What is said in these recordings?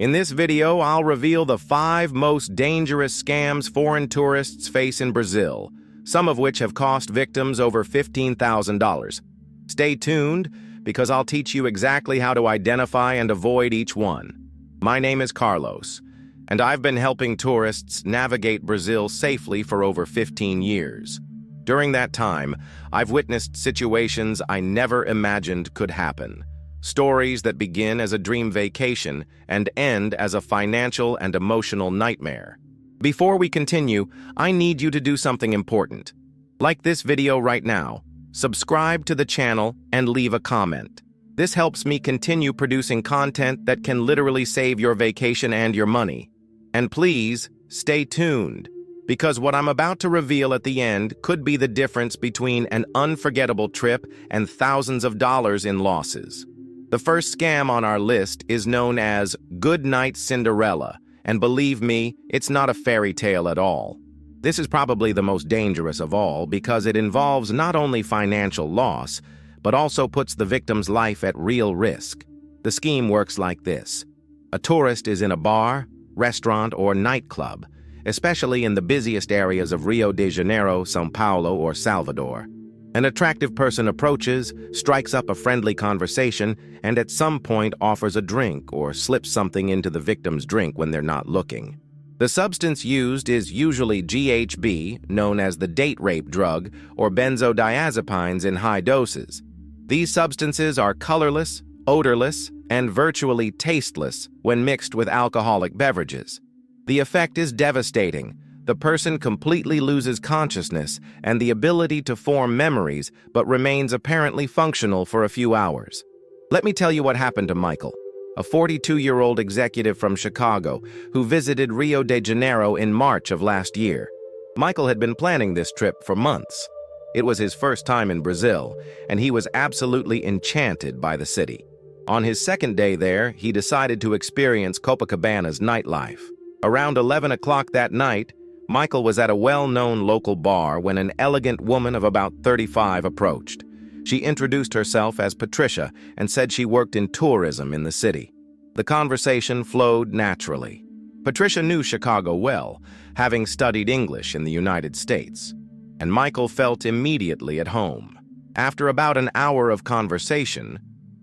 In this video, I'll reveal the 5 most dangerous scams foreign tourists face in Brazil, some of which have cost victims over $15,000. Stay tuned, because I'll teach you exactly how to identify and avoid each one. My name is Carlos, and I've been helping tourists navigate Brazil safely for over 15 years. During that time, I've witnessed situations I never imagined could happen. Stories that begin as a dream vacation and end as a financial and emotional nightmare. Before we continue, I need you to do something important. Like this video right now, subscribe to the channel, and leave a comment. This helps me continue producing content that can literally save your vacation and your money. And please, stay tuned, because what I'm about to reveal at the end could be the difference between an unforgettable trip and thousands of dollars in losses. The first scam on our list is known as Good Night Cinderella, and believe me, it's not a fairy tale at all. This is probably the most dangerous of all because it involves not only financial loss, but also puts the victim's life at real risk. The scheme works like this. A tourist is in a bar, restaurant, or nightclub, especially in the busiest areas of Rio de Janeiro, São Paulo, or Salvador. An attractive person approaches, strikes up a friendly conversation, and at some point offers a drink or slips something into the victim's drink when they're not looking. The substance used is usually GHB, known as the date rape drug, or benzodiazepines in high doses. These substances are colorless, odorless, and virtually tasteless when mixed with alcoholic beverages. The effect is devastating. The person completely loses consciousness and the ability to form memories, but remains apparently functional for a few hours. Let me tell you what happened to Michael, a 42-year-old executive from Chicago who visited Rio de Janeiro in March of last year. Michael had been planning this trip for months. It was his first time in Brazil, and he was absolutely enchanted by the city. On his second day there, he decided to experience Copacabana's nightlife. Around 11 o'clock that night, Michael was at a well-known local bar when an elegant woman of about 35 approached. She introduced herself as Patricia and said she worked in tourism in the city. The conversation flowed naturally. Patricia knew Chicago well, having studied English in the United States, and Michael felt immediately at home. After about an hour of conversation,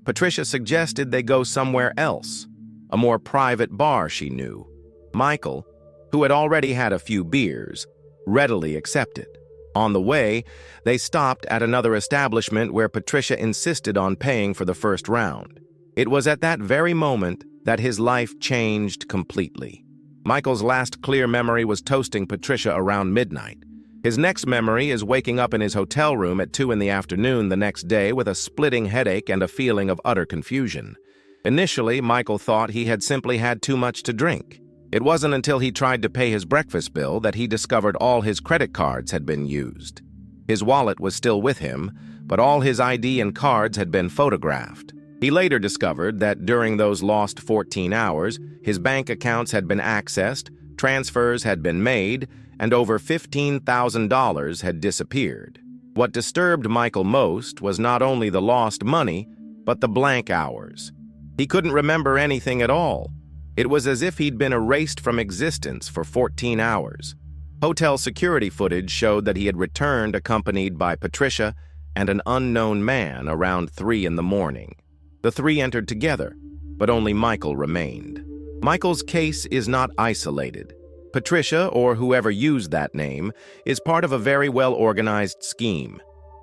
Patricia suggested they go somewhere else, a more private bar she knew. Michael, who had already had a few beers, readily accepted. On the way, they stopped at another establishment where Patricia insisted on paying for the first round. It was at that very moment that his life changed completely. Michael's last clear memory was toasting Patricia around midnight. His next memory is waking up in his hotel room at 2 in the afternoon the next day with a splitting headache and a feeling of utter confusion. Initially, Michael thought he had simply had too much to drink. It wasn't until he tried to pay his breakfast bill that he discovered all his credit cards had been used. His wallet was still with him, but all his ID and cards had been photographed. He later discovered that during those lost 14 hours, his bank accounts had been accessed, transfers had been made, and over $15,000 had disappeared. What disturbed Michael most was not only the lost money, but the blank hours. He couldn't remember anything at all. It was as if he'd been erased from existence for 14 hours. Hotel security footage showed that he had returned accompanied by Patricia and an unknown man around 3 in the morning. The three entered together, but only Michael remained. Michael's case is not isolated. Patricia, or whoever used that name, is part of a very well-organized scheme.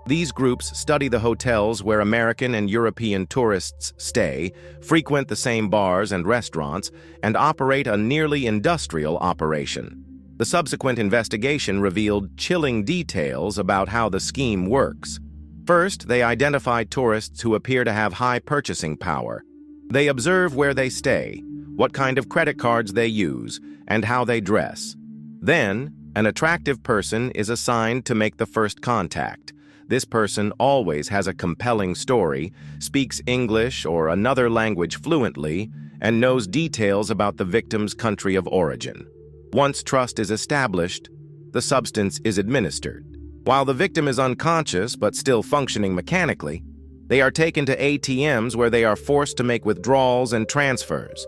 These groups study the hotels where American and European tourists stay, frequent the same bars and restaurants, and operate a nearly industrial operation. The subsequent investigation revealed chilling details about how the scheme works. First, they identify tourists who appear to have high purchasing power. They observe where they stay, what kind of credit cards they use, and how they dress. Then, an attractive person is assigned to make the first contact. This person always has a compelling story, speaks English or another language fluently, and knows details about the victim's country of origin. Once trust is established, the substance is administered. While the victim is unconscious but still functioning mechanically, they are taken to ATMs where they are forced to make withdrawals and transfers.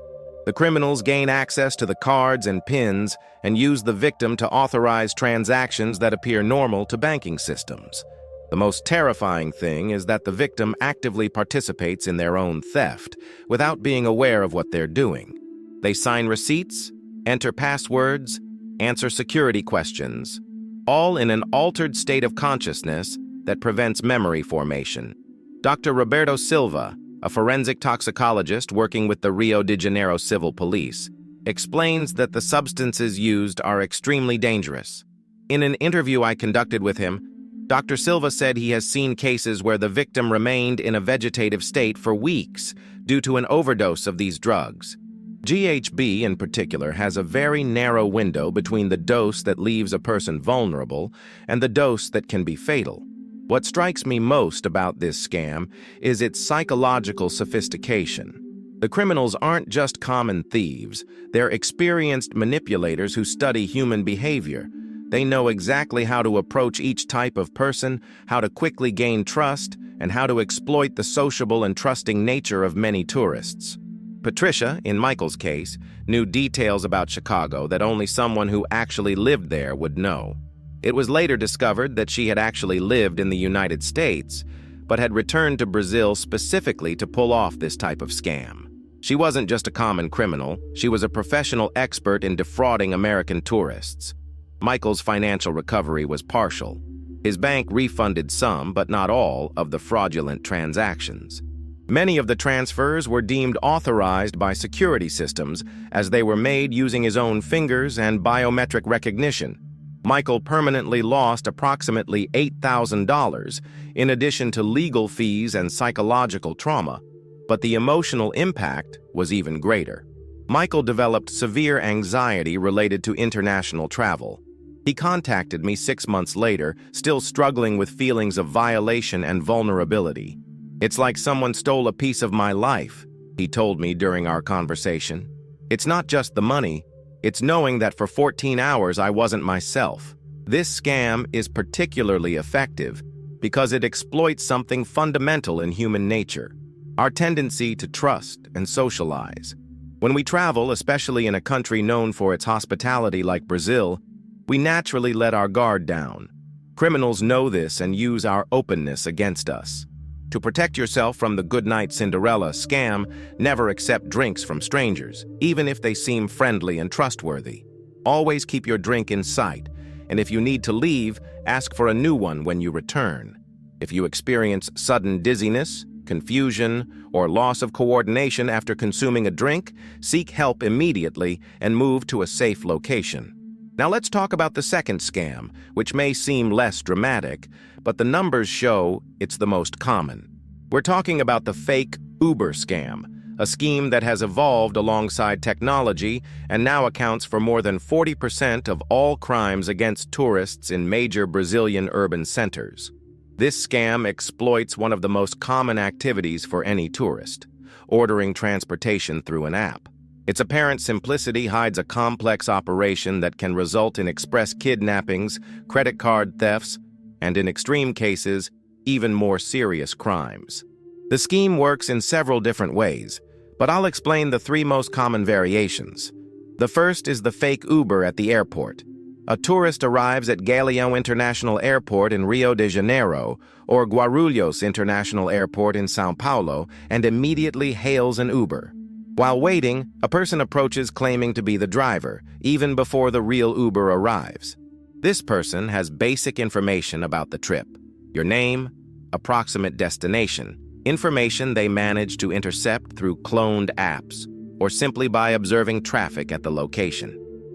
The criminals gain access to the cards and PINs and use the victim to authorize transactions that appear normal to banking systems. The most terrifying thing is that the victim actively participates in their own theft without being aware of what they're doing. They sign receipts, enter passwords, answer security questions, all in an altered state of consciousness that prevents memory formation. Dr. Roberto Silva, a forensic toxicologist working with the Rio de Janeiro Civil Police, explains that the substances used are extremely dangerous. In an interview I conducted with him, Dr. Silva said he has seen cases where the victim remained in a vegetative state for weeks due to an overdose of these drugs. GHB, in particular, has a very narrow window between the dose that leaves a person vulnerable and the dose that can be fatal. What strikes me most about this scam is its psychological sophistication. The criminals aren't just common thieves, they're experienced manipulators who study human behavior. They know exactly how to approach each type of person, how to quickly gain trust, and how to exploit the sociable and trusting nature of many tourists. Patricia, in Michael's case, knew details about Chicago that only someone who actually lived there would know. It was later discovered that she had actually lived in the United States, but had returned to Brazil specifically to pull off this type of scam. She wasn't just a common criminal, she was a professional expert in defrauding American tourists. Michael's financial recovery was partial. His bank refunded some, but not all, of the fraudulent transactions. Many of the transfers were deemed authorized by security systems, as they were made using his own fingers and biometric recognition. Michael permanently lost approximately $8,000 in addition to legal fees and psychological trauma, but the emotional impact was even greater. Michael developed severe anxiety related to international travel. He contacted me 6 months later, still struggling with feelings of violation and vulnerability. "It's like someone stole a piece of my life," he told me during our conversation. "It's not just the money, it's knowing that for 14 hours I wasn't myself." This scam is particularly effective because it exploits something fundamental in human nature, our tendency to trust and socialize. When we travel, especially in a country known for its hospitality like Brazil, we naturally let our guard down. Criminals know this and use our openness against us. To protect yourself from the Goodnight Cinderella scam, never accept drinks from strangers, even if they seem friendly and trustworthy. Always keep your drink in sight, and if you need to leave, ask for a new one when you return. If you experience sudden dizziness, confusion, or loss of coordination after consuming a drink, seek help immediately and move to a safe location. Now let's talk about the second scam, which may seem less dramatic, but the numbers show it's the most common. We're talking about the fake Uber scam, a scheme that has evolved alongside technology and now accounts for more than 40% of all crimes against tourists in major Brazilian urban centers. This scam exploits one of the most common activities for any tourist, ordering transportation through an app. Its apparent simplicity hides a complex operation that can result in express kidnappings, credit card thefts, and in extreme cases, even more serious crimes. The scheme works in several different ways, but I'll explain the 3 most common variations. The first is the fake Uber at the airport. A tourist arrives at Galeão International Airport in Rio de Janeiro or Guarulhos International Airport in São Paulo and immediately hails an Uber. While waiting, a person approaches claiming to be the driver, even before the real Uber arrives. This person has basic information about the trip: your name, approximate destination, information they manage to intercept through cloned apps, or simply by observing traffic at the location.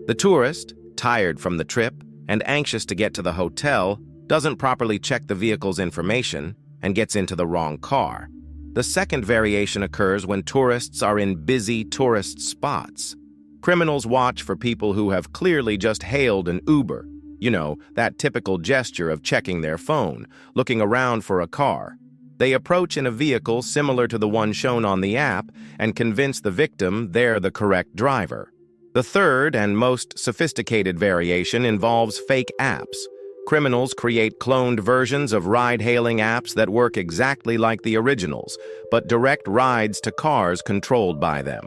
The tourist, tired from the trip and anxious to get to the hotel, doesn't properly check the vehicle's information and gets into the wrong car. The second variation occurs when tourists are in busy tourist spots. Criminals watch for people who have clearly just hailed an Uber. You know, that typical gesture of checking their phone, looking around for a car. They approach in a vehicle similar to the one shown on the app and convince the victim they're the correct driver. The third and most sophisticated variation involves fake apps. Criminals create cloned versions of ride-hailing apps that work exactly like the originals, but direct rides to cars controlled by them.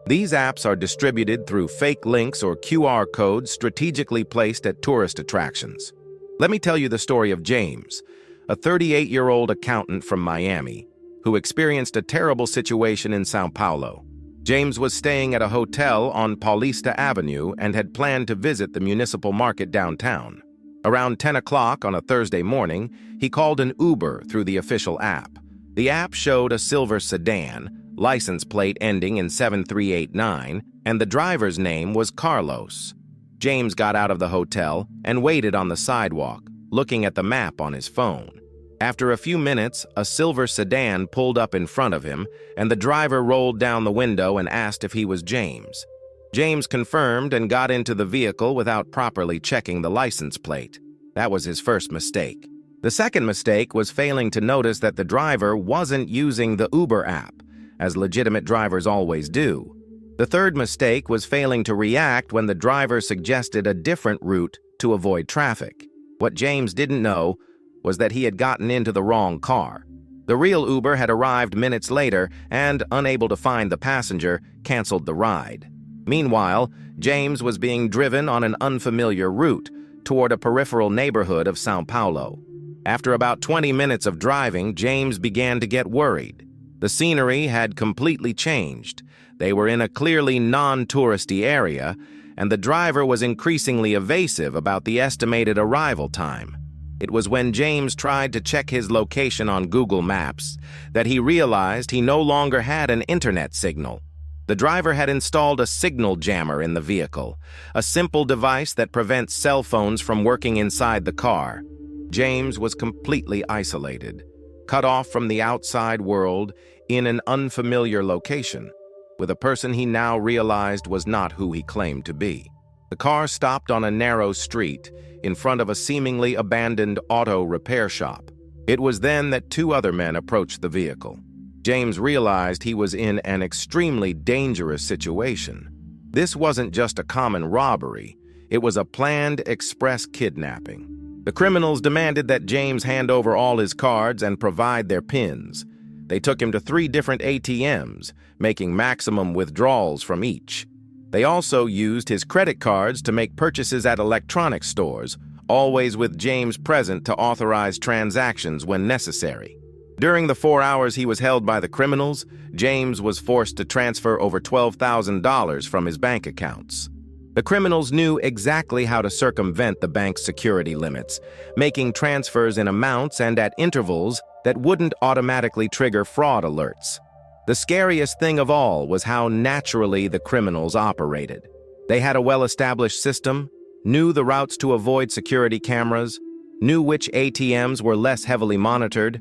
These apps are distributed through fake links or QR codes strategically placed at tourist attractions. Let me tell you the story of James, a 38-year-old accountant from Miami, who experienced a terrible situation in São Paulo. James was staying at a hotel on Paulista Avenue and had planned to visit the municipal market downtown. Around 10 o'clock on a Thursday morning, he called an Uber through the official app. The app showed a silver sedan, license plate ending in 7389, and the driver's name was Carlos. James got out of the hotel and waited on the sidewalk, looking at the map on his phone. After a few minutes, a silver sedan pulled up in front of him, and the driver rolled down the window and asked if he was James. James confirmed and got into the vehicle without properly checking the license plate. That was his first mistake. The second mistake was failing to notice that the driver wasn't using the Uber app, as legitimate drivers always do. The third mistake was failing to react when the driver suggested a different route to avoid traffic. What James didn't know was that he had gotten into the wrong car. The real Uber had arrived minutes later and, unable to find the passenger, canceled the ride. Meanwhile, James was being driven on an unfamiliar route toward a peripheral neighborhood of São Paulo. After about 20 minutes of driving, James began to get worried. The scenery had completely changed. They were in a clearly non-touristy area, and the driver was increasingly evasive about the estimated arrival time. It was when James tried to check his location on Google Maps that he realized he no longer had an internet signal. The driver had installed a signal jammer in the vehicle, a simple device that prevents cell phones from working inside the car. James was completely isolated, cut off from the outside world in an unfamiliar location, with a person he now realized was not who he claimed to be. The car stopped on a narrow street in front of a seemingly abandoned auto repair shop. It was then that two other men approached the vehicle. James realized he was in an extremely dangerous situation. This wasn't just a common robbery, it was a planned express kidnapping. The criminals demanded that James hand over all his cards and provide their PINs. They took him to 3 different ATMs, making maximum withdrawals from each. They also used his credit cards to make purchases at electronics stores, always with James present to authorize transactions when necessary. During the 4 hours he was held by the criminals, James was forced to transfer over $12,000 from his bank accounts. The criminals knew exactly how to circumvent the bank's security limits, making transfers in amounts and at intervals that wouldn't automatically trigger fraud alerts. The scariest thing of all was how naturally the criminals operated. They had a well-established system, knew the routes to avoid security cameras, knew which ATMs were less heavily monitored,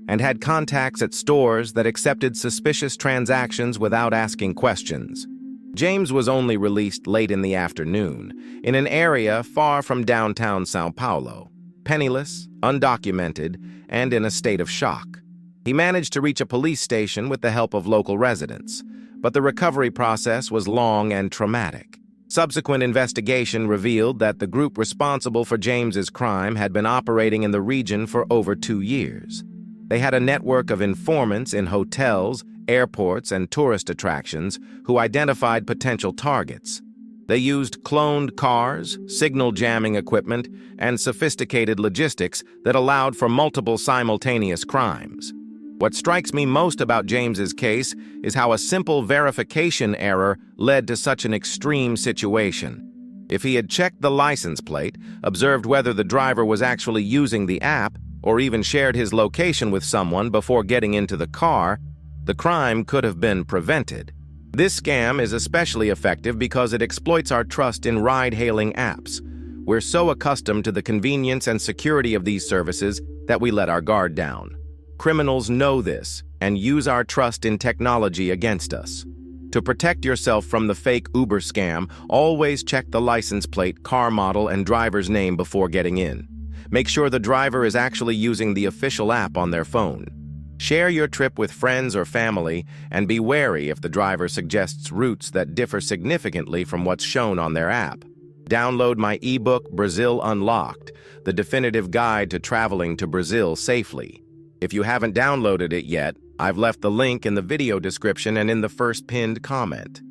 and had contacts at stores that accepted suspicious transactions without asking questions. James was only released late in the afternoon, in an area far from downtown São Paulo, penniless, undocumented, and in a state of shock. He managed to reach a police station with the help of local residents, but the recovery process was long and traumatic. Subsequent investigation revealed that the group responsible for James's crime had been operating in the region for over 2 years. They had a network of informants in hotels, airports, and tourist attractions who identified potential targets. They used cloned cars, signal jamming equipment, and sophisticated logistics that allowed for multiple simultaneous crimes. What strikes me most about James's case is how a simple verification error led to such an extreme situation. If he had checked the license plate, observed whether the driver was actually using the app, or even shared his location with someone before getting into the car, the crime could have been prevented. This scam is especially effective because it exploits our trust in ride-hailing apps. We're so accustomed to the convenience and security of these services that we let our guard down. Criminals know this and use our trust in technology against us. To protect yourself from the fake Uber scam, always check the license plate, car model, and driver's name before getting in. Make sure the driver is actually using the official app on their phone. Share your trip with friends or family, and be wary if the driver suggests routes that differ significantly from what's shown on their app. Download my ebook, Brazil Unlocked, the definitive guide to traveling to Brazil safely. If you haven't downloaded it yet, I've left the link in the video description and in the first pinned comment.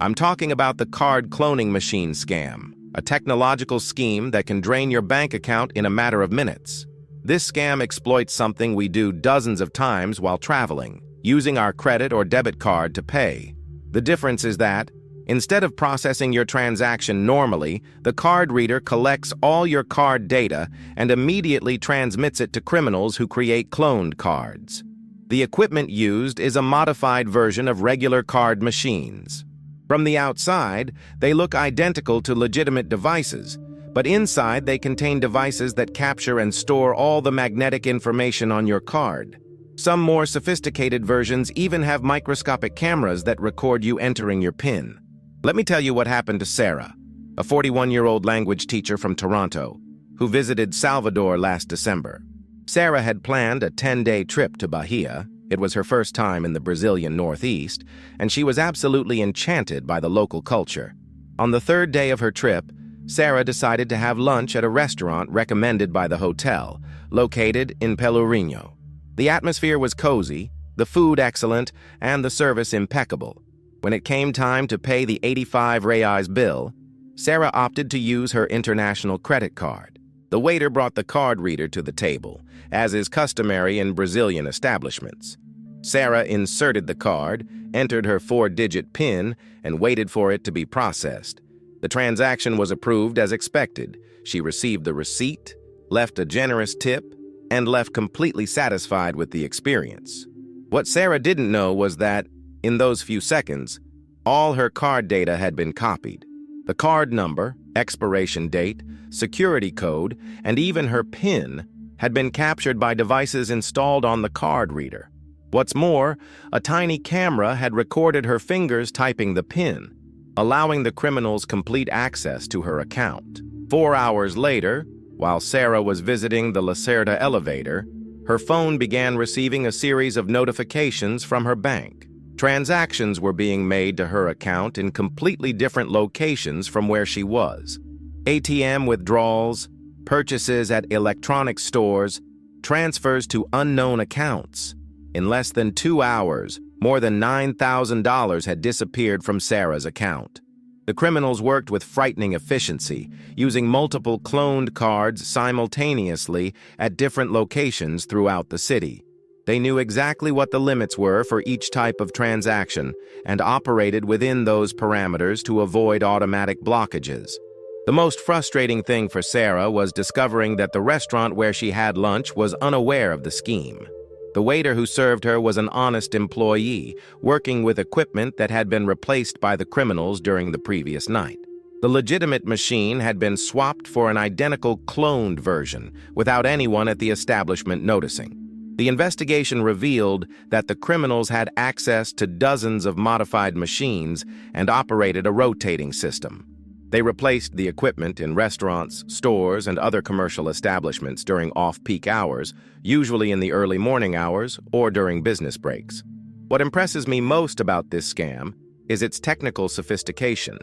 I'm talking about the card cloning machine scam, a technological scheme that can drain your bank account in a matter of minutes. This scam exploits something we do dozens of times while traveling, using our credit or debit card to pay. The difference is that, instead of processing your transaction normally, the card reader collects all your card data and immediately transmits it to criminals who create cloned cards. The equipment used is a modified version of regular card machines. From the outside, they look identical to legitimate devices, but inside they contain devices that capture and store all the magnetic information on your card. Some more sophisticated versions even have microscopic cameras that record you entering your PIN. Let me tell you what happened to Sarah, a 41-year-old language teacher from Toronto, who visited Salvador last December. Sarah had planned a 10-day trip to Bahia. It was her first time in the Brazilian Northeast, and she was absolutely enchanted by the local culture. On the third day of her trip, Sarah decided to have lunch at a restaurant recommended by the hotel, located in Pelourinho. The atmosphere was cozy, the food excellent, and the service impeccable. When it came time to pay the 85 reais bill, Sarah opted to use her international credit card. The waiter brought the card reader to the table, as is customary in Brazilian establishments. Sarah inserted the card, entered her 4-digit PIN, and waited for it to be processed. The transaction was approved as expected. She received the receipt, left a generous tip, and left completely satisfied with the experience. What Sarah didn't know was that, in those few seconds, all her card data had been copied. The card number, expiration date, security code, and even her PIN had been captured by devices installed on the card reader. What's more, a tiny camera had recorded her fingers typing the PIN, allowing the criminals complete access to her account. 4 hours later, while Sarah was visiting the Lacerda elevator, her phone began receiving a series of notifications from her bank. Transactions were being made to her account in completely different locations from where she was. ATM withdrawals, purchases at electronic stores, transfers to unknown accounts. In less than 2 hours, more than $9,000 had disappeared from Sarah's account. The criminals worked with frightening efficiency, using multiple cloned cards simultaneously at different locations throughout the city. They knew exactly what the limits were for each type of transaction and operated within those parameters to avoid automatic blockages. The most frustrating thing for Sarah was discovering that the restaurant where she had lunch was unaware of the scheme. The waiter who served her was an honest employee, working with equipment that had been replaced by the criminals during the previous night. The legitimate machine had been swapped for an identical cloned version, without anyone at the establishment noticing. The investigation revealed that the criminals had access to dozens of modified machines and operated a rotating system. They replaced the equipment in restaurants, stores, and other commercial establishments during off-peak hours, usually in the early morning hours or during business breaks. What impresses me most about this scam is its technical sophistication.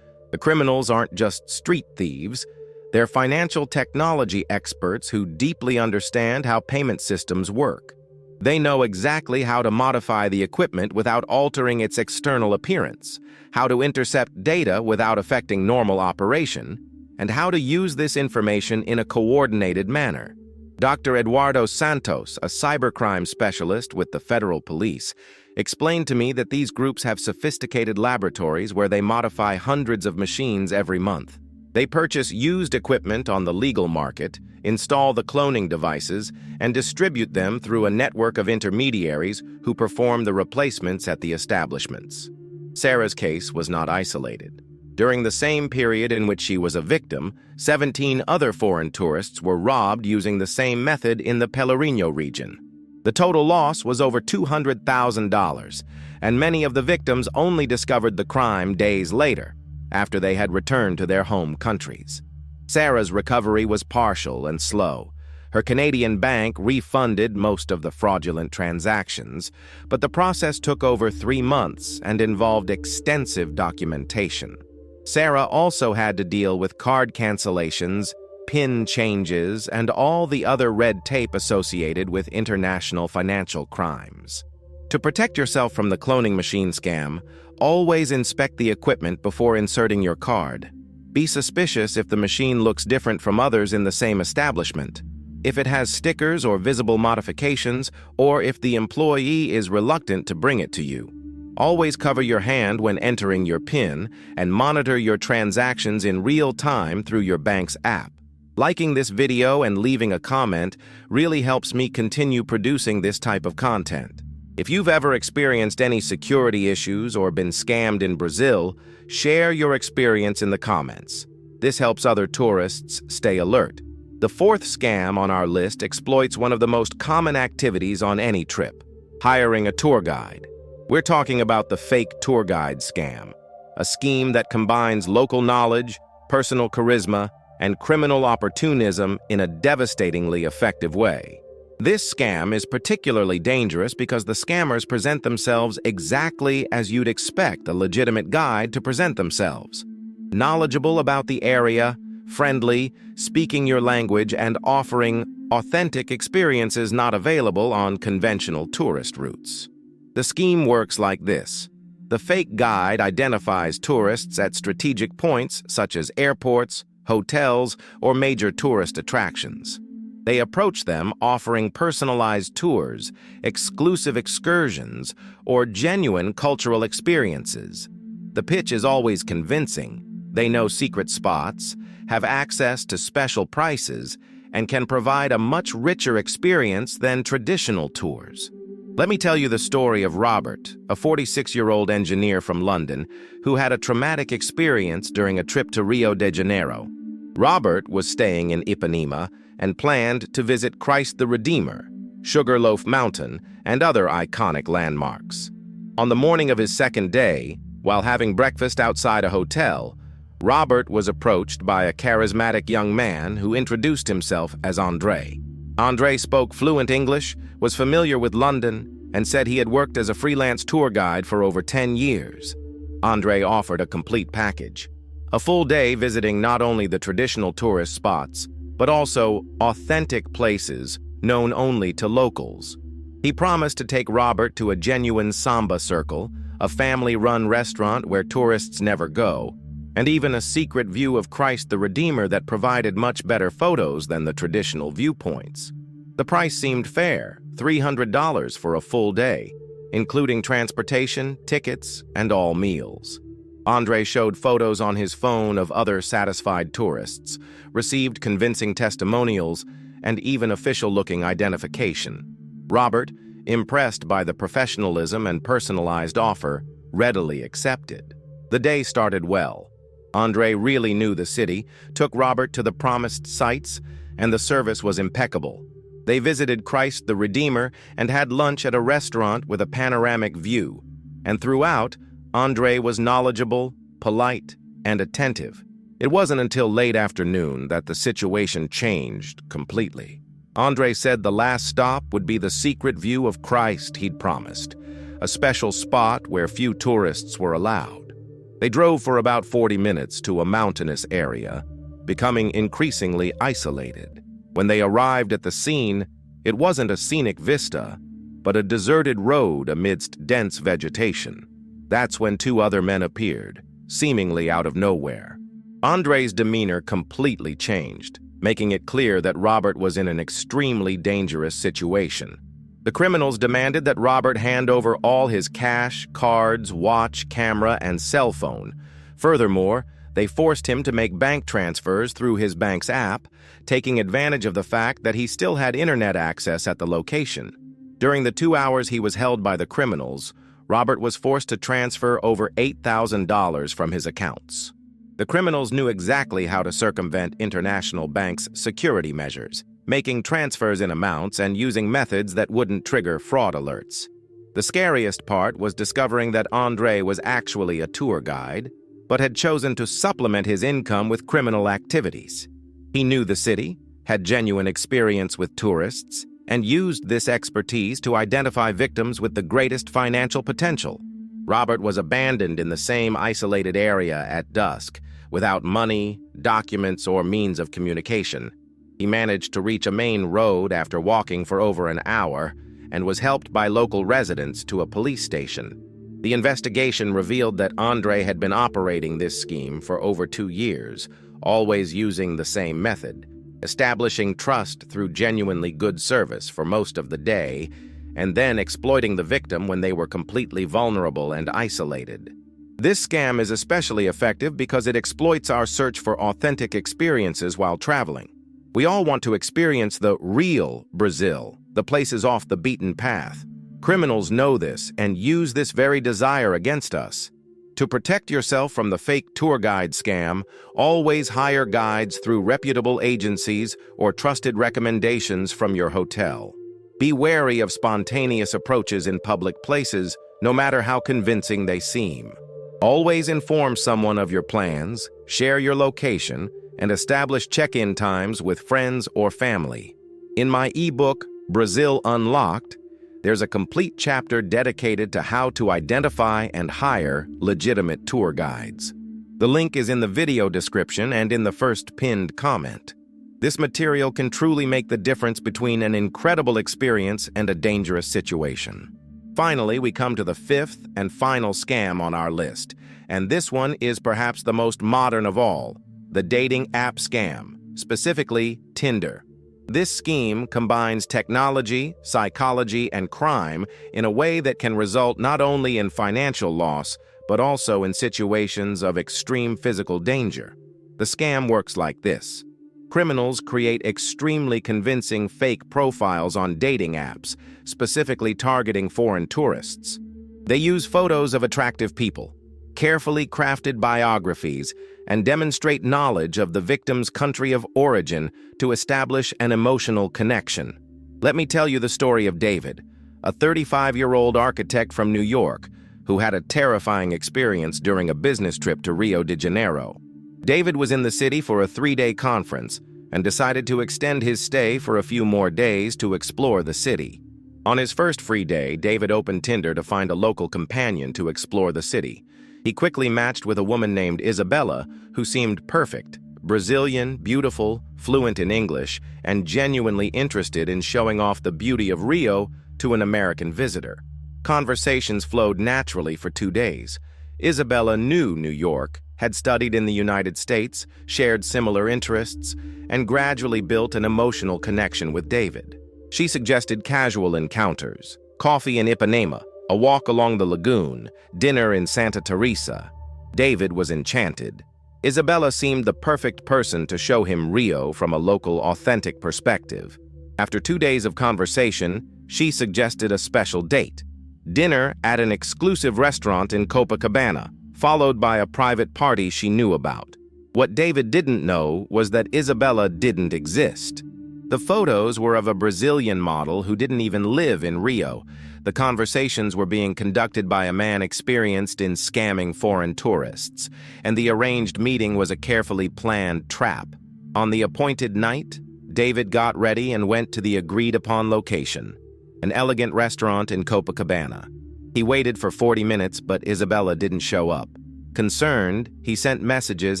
The criminals aren't just street thieves, they're financial technology experts who deeply understand how payment systems work. They know exactly how to modify the equipment without altering its external appearance, how to intercept data without affecting normal operation, and how to use this information in a coordinated manner. Dr. Eduardo Santos, a cybercrime specialist with the federal police, explained to me that these groups have sophisticated laboratories where they modify hundreds of machines every month. They purchase used equipment on the legal market, install the cloning devices, and distribute them through a network of intermediaries who perform the replacements at the establishments. Sarah's case was not isolated. During the same period in which she was a victim, 17 other foreign tourists were robbed using the same method in the Pelourinho region. The total loss was over $200,000, and many of the victims only discovered the crime days later, after they had returned to their home countries. Sarah's recovery was partial and slow. Her Canadian bank refunded most of the fraudulent transactions, but the process took over 3 months and involved extensive documentation. Sarah also had to deal with card cancellations, PIN changes, and all the other red tape associated with international financial crimes. To protect yourself from the cloning machine scam, Always inspect the equipment before inserting your card. Be suspicious if the machine looks different from others in the same establishment, if it has stickers or visible modifications, or if the employee is reluctant to bring it to you. Always cover your hand when entering your PIN and monitor your transactions in real time through your bank's app. Liking this video and leaving a comment really helps me continue producing this type of content. If you've ever experienced any security issues or been scammed in Brazil, share your experience in the comments. This helps other tourists stay alert. The fourth scam on our list exploits one of the most common activities on any trip: hiring a tour guide. We're talking about the fake tour guide scam, a scheme that combines local knowledge, personal charisma, and criminal opportunism in a devastatingly effective way. This scam is particularly dangerous because the scammers present themselves exactly as you'd expect a legitimate guide to present themselves. Knowledgeable about the area, friendly, speaking your language, and offering authentic experiences not available on conventional tourist routes. The scheme works like this. The fake guide identifies tourists at strategic points such as airports, hotels, or major tourist attractions. They approach them offering personalized tours, exclusive excursions, or genuine cultural experiences. The pitch is always convincing. They know secret spots, have access to special prices, and can provide a much richer experience than traditional tours. Let me tell you the story of Robert, a 46-year-old engineer from London, who had a traumatic experience during a trip to Rio de Janeiro. Robert was staying in Ipanema and planned to visit Christ the Redeemer, Sugarloaf Mountain, and other iconic landmarks. On the morning of his second day, while having breakfast outside a hotel, Robert was approached by a charismatic young man who introduced himself as Andre. Andre spoke fluent English, was familiar with London, and said he had worked as a freelance tour guide for over 10 years. Andre offered a complete package: a full day visiting not only the traditional tourist spots, but also authentic places known only to locals. He promised to take Robert to a genuine samba circle, a family-run restaurant where tourists never go, and even a secret view of Christ the Redeemer that provided much better photos than the traditional viewpoints. The price seemed fair, $300 for a full day, including transportation, tickets, and all meals. Andre showed photos on his phone of other satisfied tourists, received convincing testimonials, and even official-looking identification. Robert, impressed by the professionalism and personalized offer, readily accepted. The day started well. Andre really knew the city, took Robert to the promised sites, and the service was impeccable. They visited Christ the Redeemer and had lunch at a restaurant with a panoramic view. And throughout, Andre was knowledgeable, polite, and attentive. It wasn't until late afternoon that the situation changed completely. Andre said the last stop would be the secret view of Christ he'd promised, a special spot where few tourists were allowed. They drove for about 40 minutes to a mountainous area, becoming increasingly isolated. When they arrived at the scene, it wasn't a scenic vista, but a deserted road amidst dense vegetation. That's when two other men appeared, seemingly out of nowhere. Andre's demeanor completely changed, making it clear that Robert was in an extremely dangerous situation. The criminals demanded that Robert hand over all his cash, cards, watch, camera, and cell phone. Furthermore, they forced him to make bank transfers through his bank's app, taking advantage of the fact that he still had internet access at the location. During the 2 hours he was held by the criminals, Robert was forced to transfer over $8,000 from his accounts. The criminals knew exactly how to circumvent international banks' security measures, making transfers in amounts and using methods that wouldn't trigger fraud alerts. The scariest part was discovering that Andre was actually a tour guide, but had chosen to supplement his income with criminal activities. He knew the city, had genuine experience with tourists, and used this expertise to identify victims with the greatest financial potential. Robert was abandoned in the same isolated area at dusk, without money, documents, or means of communication. He managed to reach a main road after walking for over an hour and was helped by local residents to a police station. The investigation revealed that Andre had been operating this scheme for over 2 years, always using the same method, establishing trust through genuinely good service for most of the day, and then exploiting the victim when they were completely vulnerable and isolated. This scam is especially effective because it exploits our search for authentic experiences while traveling. We all want to experience the real Brazil, the places off the beaten path. Criminals know this and use this very desire against us. To protect yourself from the fake tour guide scam, always hire guides through reputable agencies or trusted recommendations from your hotel. Be wary of spontaneous approaches in public places, no matter how convincing they seem. Always inform someone of your plans, share your location, and establish check-in times with friends or family. In my ebook, Brazil Unlocked, there's a complete chapter dedicated to how to identify and hire legitimate tour guides. The link is in the video description and in the first pinned comment. This material can truly make the difference between an incredible experience and a dangerous situation. Finally, we come to the fifth and final scam on our list, and this one is perhaps the most modern of all, the dating app scam, specifically Tinder. This scheme combines technology, psychology, and crime in a way that can result not only in financial loss, but also in situations of extreme physical danger. The scam works like this. Criminals create extremely convincing fake profiles on dating apps, specifically targeting foreign tourists. They use photos of attractive people, carefully crafted biographies, and demonstrate knowledge of the victim's country of origin to establish an emotional connection. Let me tell you the story of David, a 35-year-old architect from New York who had a terrifying experience during a business trip to Rio de Janeiro. David was in the city for a 3-day conference and decided to extend his stay for a few more days to explore the city. On his first free day, David opened Tinder to find a local companion to explore the city. He quickly matched with a woman named Isabella, who seemed perfect, Brazilian, beautiful, fluent in English, and genuinely interested in showing off the beauty of Rio to an American visitor. Conversations flowed naturally for 2 days. Isabella knew New York, had studied in the United States, shared similar interests, and gradually built an emotional connection with David. She suggested casual encounters, coffee in Ipanema, a walk along the lagoon, dinner in Santa Teresa. David was enchanted. Isabella seemed the perfect person to show him Rio from a local, authentic perspective. After 2 days of conversation, she suggested a special date. Dinner at an exclusive restaurant in Copacabana, followed by a private party she knew about. What David didn't know was that Isabella didn't exist. The photos were of a Brazilian model who didn't even live in Rio. The conversations were being conducted by a man experienced in scamming foreign tourists, and the arranged meeting was a carefully planned trap. On the appointed night, David got ready and went to the agreed-upon location, an elegant restaurant in Copacabana. He waited for 40 minutes, but Isabella didn't show up. Concerned, he sent messages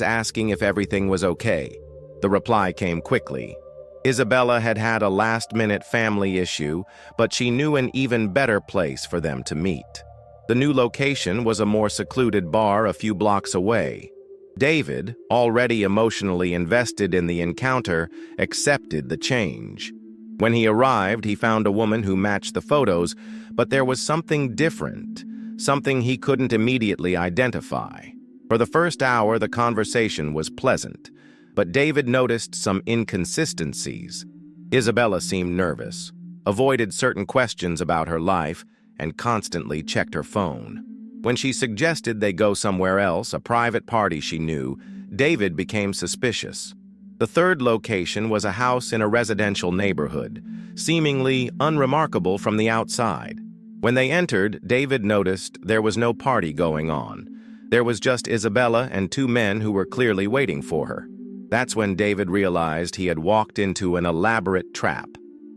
asking if everything was okay. The reply came quickly. Isabella had had a last-minute family issue, but she knew an even better place for them to meet. The new location was a more secluded bar a few blocks away. David, already emotionally invested in the encounter, accepted the change. When he arrived, he found a woman who matched the photos, but there was something different, something he couldn't immediately identify. For the first hour, the conversation was pleasant, but David noticed some inconsistencies. Isabella seemed nervous, avoided certain questions about her life, and constantly checked her phone. When she suggested they go somewhere else, a private party she knew, David became suspicious. The third location was a house in a residential neighborhood, seemingly unremarkable from the outside. When they entered, David noticed there was no party going on. There was just Isabella and 2 men who were clearly waiting for her. That's when David realized he had walked into an elaborate trap.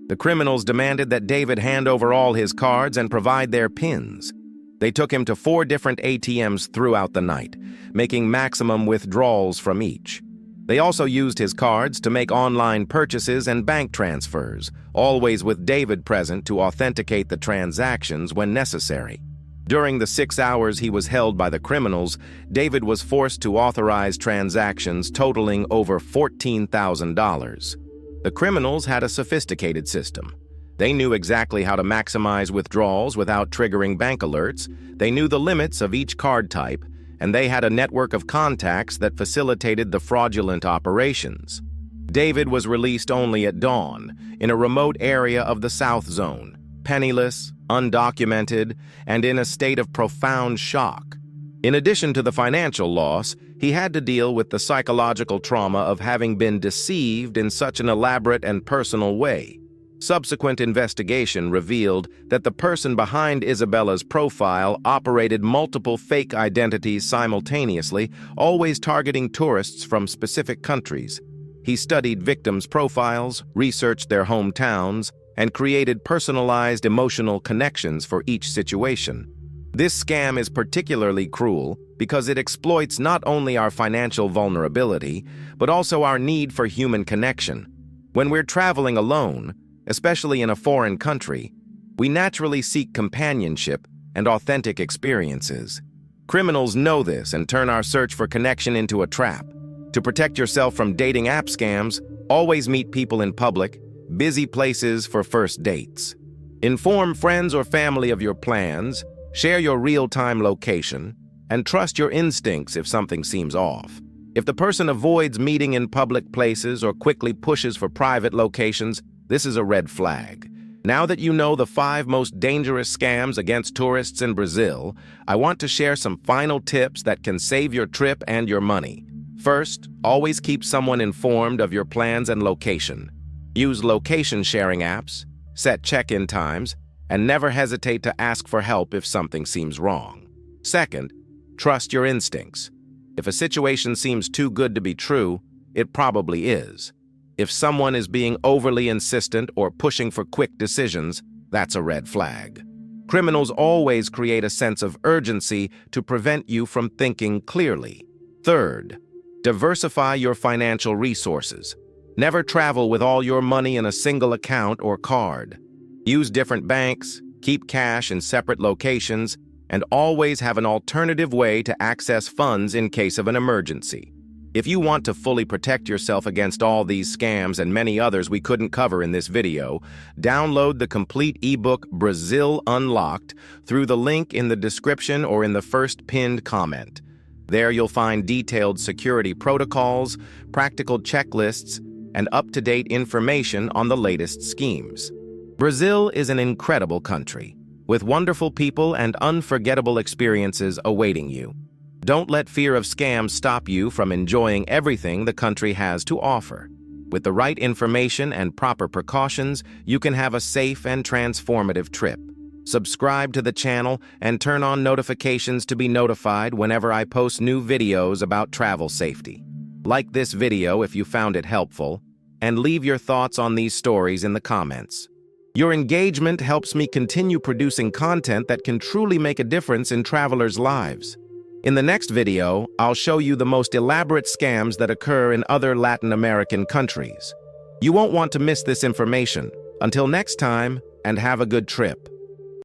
The criminals demanded that David hand over all his cards and provide their PINs. They took him to 4 different ATMs throughout the night, making maximum withdrawals from each. They also used his cards to make online purchases and bank transfers, always with David present to authenticate the transactions when necessary. During the 6 hours he was held by the criminals, David was forced to authorize transactions totaling over $14,000. The criminals had a sophisticated system. They knew exactly how to maximize withdrawals without triggering bank alerts, they knew the limits of each card type, and they had a network of contacts that facilitated the fraudulent operations. David was released only at dawn, in a remote area of the South Zone, penniless, undocumented, and in a state of profound shock. In addition to the financial loss, he had to deal with the psychological trauma of having been deceived in such an elaborate and personal way. Subsequent investigation revealed that the person behind Isabella's profile operated multiple fake identities simultaneously, always targeting tourists from specific countries. He studied victims' profiles, researched their hometowns, and created personalized emotional connections for each situation. This scam is particularly cruel because it exploits not only our financial vulnerability, but also our need for human connection. When we're traveling alone, especially in a foreign country, we naturally seek companionship and authentic experiences. Criminals know this and turn our search for connection into a trap. To protect yourself from dating app scams, always meet people in public, busy places for first dates. Inform friends or family of your plans, share your real-time location, and trust your instincts if something seems off. If the person avoids meeting in public places or quickly pushes for private locations, this is a red flag. Now that you know the 5 most dangerous scams against tourists in Brazil, I want to share some final tips that can save your trip and your money. First, always keep someone informed of your plans and location. Use location sharing apps, set check-in times, and never hesitate to ask for help if something seems wrong. Second, trust your instincts. If a situation seems too good to be true, it probably is. If someone is being overly insistent or pushing for quick decisions, that's a red flag. Criminals always create a sense of urgency to prevent you from thinking clearly. Third, diversify your financial resources. Never travel with all your money in a single account or card. Use different banks, keep cash in separate locations, and always have an alternative way to access funds in case of an emergency. If you want to fully protect yourself against all these scams and many others we couldn't cover in this video, download the complete ebook Brazil Unlocked through the link in the description or in the first pinned comment. There you'll find detailed security protocols, practical checklists, and up-to-date information on the latest schemes. Brazil is an incredible country, with wonderful people and unforgettable experiences awaiting you. Don't let fear of scams stop you from enjoying everything the country has to offer. With the right information and proper precautions, you can have a safe and transformative trip. Subscribe to the channel and turn on notifications to be notified whenever I post new videos about travel safety. Like this video if you found it helpful, and leave your thoughts on these stories in the comments. Your engagement helps me continue producing content that can truly make a difference in travelers' lives. In the next video, I'll show you the most elaborate scams that occur in other Latin American countries. You won't want to miss this information. Until next time, and have a good trip.